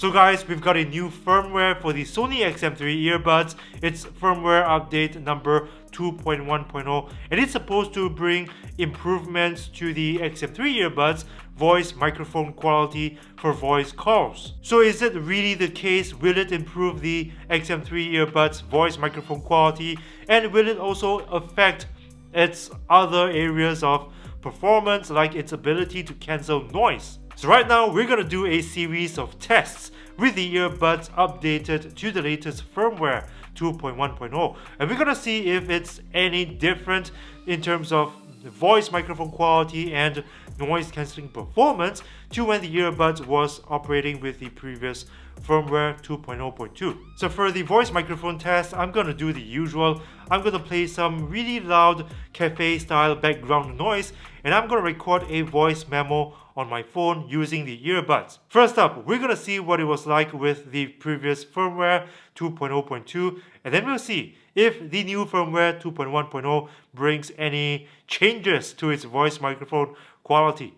So guys, we've got a new firmware for the Sony XM3 earbuds. It's firmware update number 2.1.0 and it's supposed to bring improvements to the XM3 earbuds voice microphone quality for voice calls. So is it really the case? Will it improve the XM3 earbuds voice microphone quality, and will it also affect its other areas of performance like its ability to cancel noise? So right now we're gonna do a series of tests with the earbuds updated to the latest firmware 2.1.0, and we're gonna see if it's any different in terms of the voice microphone quality and noise cancelling performance to when the earbuds was operating with the previous firmware 2.0.2. So for the voice microphone test, I'm gonna do the usual. I'm gonna play some really loud cafe style background noise, and I'm gonna record a voice memo on my phone using the earbuds. First up, we're gonna see what it was like with the previous firmware 2.0.2, and then we'll see if the new firmware 2.1.0 brings any changes to its voice microphone quality.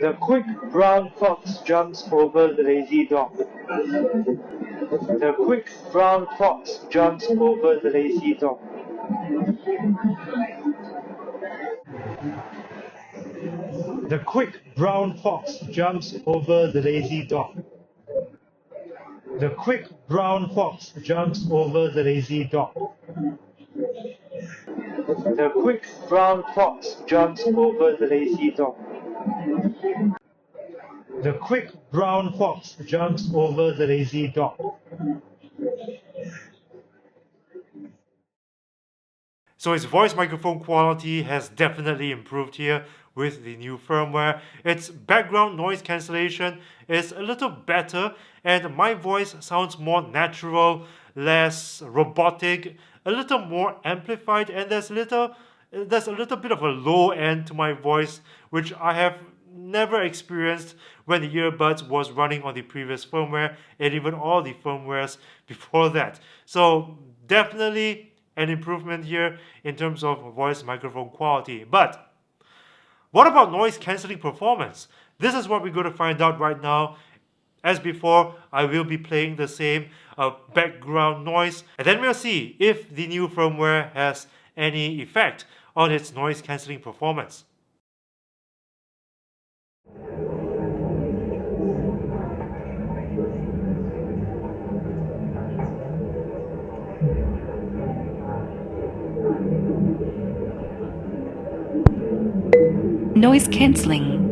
The quick brown fox jumps over the lazy dog. The quick brown fox jumps over the lazy dog. The quick brown fox jumps over the lazy dog. The quick brown fox jumps over the lazy dog. The quick brown fox jumps over the lazy dog. The quick brown fox jumps over the lazy dog. So its voice microphone quality has definitely improved here with the new firmware. Its background noise cancellation is a little better, and my voice sounds more natural, less robotic, a little more amplified, and there's a little bit of a low end to my voice, which I have never experienced when the earbuds was running on the previous firmware and even all the firmwares before that. So definitely an improvement here in terms of voice microphone quality. But what about noise cancelling performance? This is what we're going to find out right now. As before, I will be playing the same background noise, and then we'll see if the new firmware has any effect on its noise cancelling performance. Noise cancelling.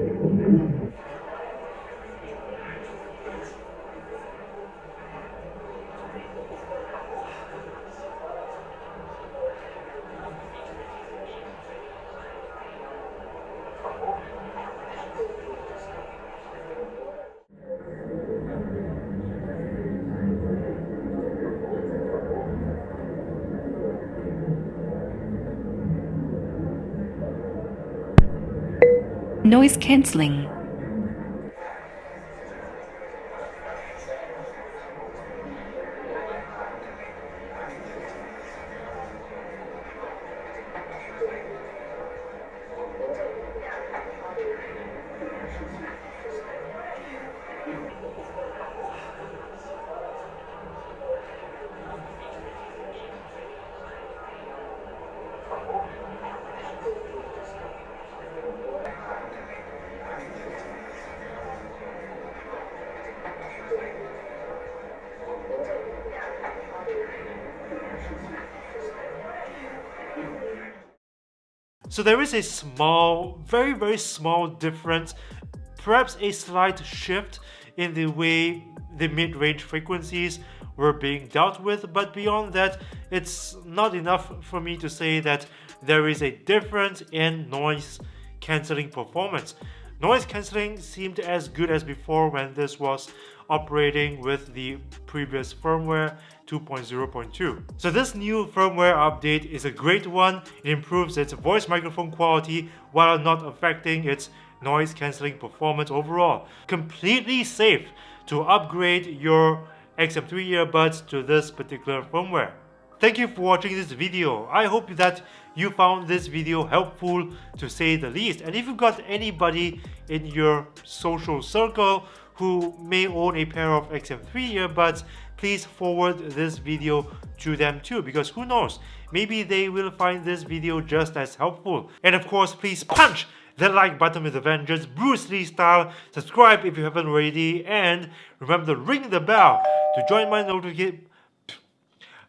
Noise cancelling. So there is a small, very small difference, perhaps a slight shift in the way the mid-range frequencies were being dealt with, but beyond that, it's not enough for me to say that there is a difference in noise cancelling performance. Noise cancelling seemed as good as before when this was operating with the previous firmware 2.0.2. So this new firmware update is a great one. It improves its voice microphone quality while not affecting its noise cancelling performance overall. Completely safe to upgrade your XM3 earbuds to this particular firmware. Thank you for watching this video. I hope that you found this video helpful, to say the least. And if you've got anybody in your social circle who may own a pair of XM3 earbuds, please forward this video to them too, because who knows, maybe they will find this video just as helpful. And of course, please punch that like button with a vengeance, Bruce Lee style. Subscribe if you haven't already, and remember to ring the bell to join my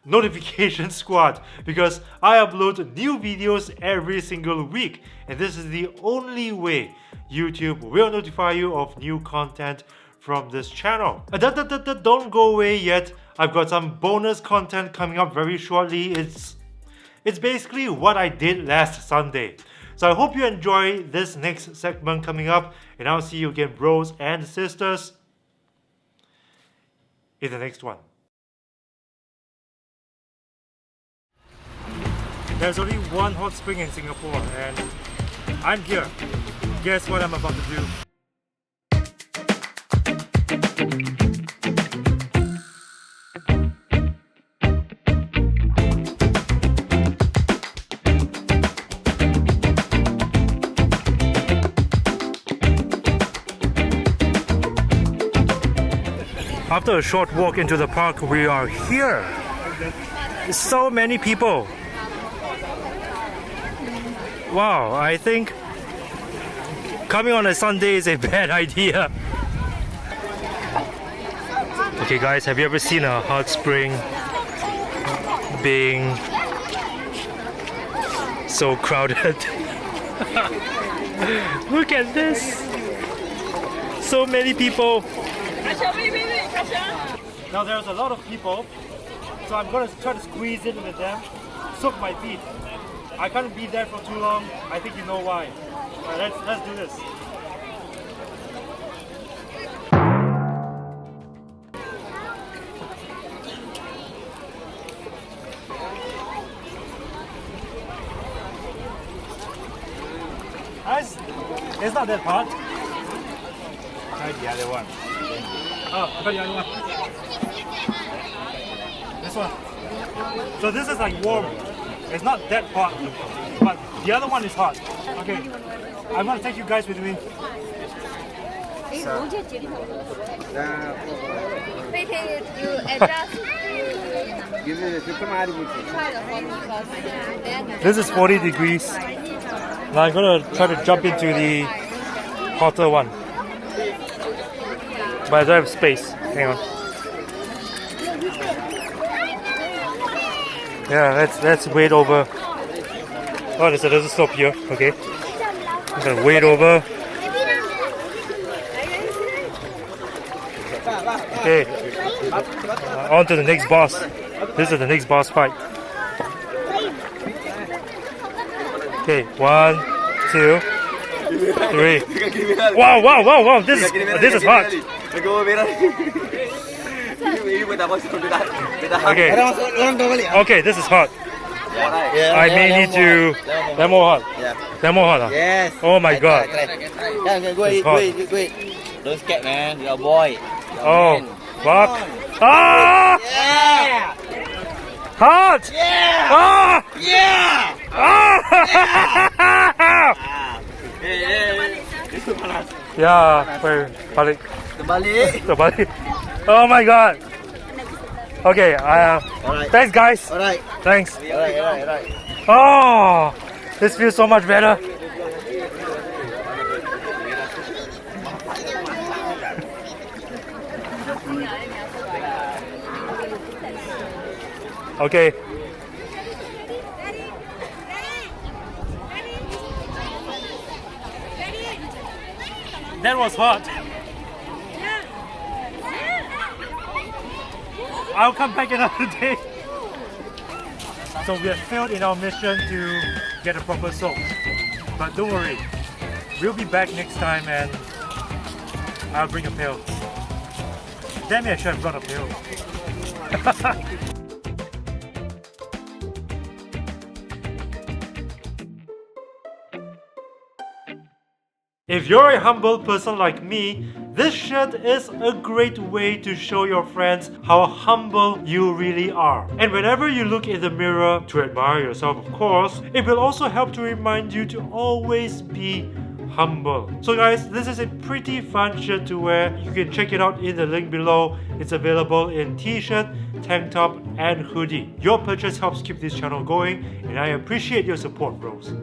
notification squad, because I upload new videos every single week, and this is the only way YouTube will notify you of new content from this channel. Don't go away yet. I've got some bonus content coming up very shortly. It's basically what I did last Sunday. So I hope you enjoy this next segment coming up, and I'll see you again, bros and sisters, in the next one. There's only one hot spring in Singapore, and I'm here. Guess what I'm about to do? After a short walk into the park, we are here. So many people. Wow, I think coming on a Sunday is a bad idea. Okay guys, have you ever seen a hot spring being so crowded? Look at this. So many people. Now there's a lot of people, so I'm gonna try to squeeze in with them, soak my feet. I can't be there for too long. I think you know why. Alright, let's do this. Guys, it's not that hot. Try the other one. Oh, try the other one. This one. So this is like warm. It's not that hot, but the other one is hot. Okay, I'm gonna take you guys with me. This is 40 degrees. Now I'm gonna try to jump into the hotter one, but I don't have space. Hang on. Yeah, let's wait over. Oh, there's a slope here. Okay, I'm gonna wait over. Okay, on to the next boss. This is the next boss fight. Okay, 1, 2, 3. Wow! This is hot. Okay, this is hot. I may need to. They're more hot. They're more hot. Yes. Oh my god. Wait. Don't scared, man. You're a boy. Oh, fuck. Ah! Yeah. Hot! Yeah. Ah! Yeah. Ah! Yeah, wait, balik. Terbalik. Oh my god. Okay, Alright. thanks guys. Alright. Thanks. Alright. Oh, this feels so much better. Okay. That was hot. I'll come back another day. So we have failed in our mission to get a proper soak. But don't worry, we'll be back next time and I'll bring a pail. Damn it, I should have brought a pail. If you're a humble person like me, This shirt is a great way to show your friends how humble you really are. And whenever you look in the mirror, to admire yourself of course, it will also help to remind you to always be humble. So guys, this is a pretty fun shirt to wear. You can check it out in the link below. It's available in t-shirt, tank top and hoodie. Your purchase helps keep this channel going and I appreciate your support, bros.